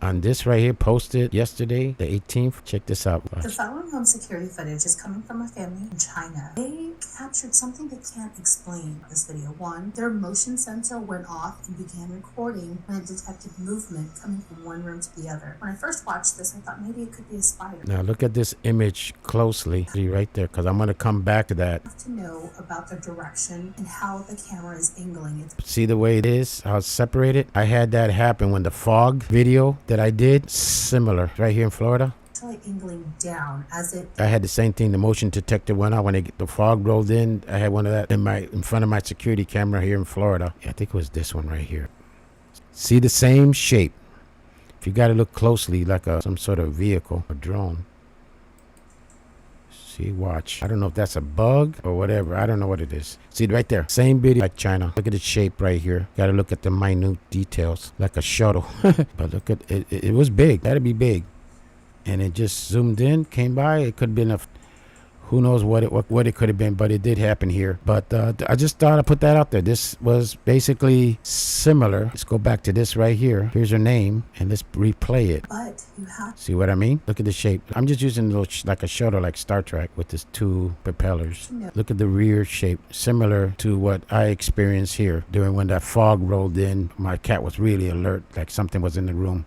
on this right here, posted yesterday, the 18th. Check this out. The following home security footage is coming from a family in China. They captured something they can't explain in this video. One, their motion sensor went off and began recording when it detected movement coming from one room to the other. When I first watched this, I thought maybe it could be a spider. Now look at this image closely. See right there, because I'm going to come back to that. You have to know about the direction and how the camera is angling it. See the way it is, how it's separated? I had that happen when the fog video that I did, similar, right here in Florida. Actually angling down as it... I had the same thing. The motion detector went out when the fog rolled in. I had one of that in front of my security camera here in Florida. Yeah, I think it was this one right here. See the same shape. If you got to look closely, like some sort of vehicle or drone. See, watch. I don't know if that's a bug or whatever. I don't know what it is. See right there. Same video like China. Look at the shape right here. Got to look at the minute details. Like a shuttle. But look at it. It was big. That'd be big. And it just zoomed in, came by. It could have been who knows what it could have been, but it did happen here. But I just thought I'd put that out there. This was basically similar. Let's go back to this right here. Here's her name, and let's replay it. But you have... See what I mean? Look at the shape. I'm just using a little like a shuttle, like Star Trek, with this two propellers. No. Look at the rear shape, similar to what I experienced here during when that fog rolled in. My cat was really alert, like something was in the room.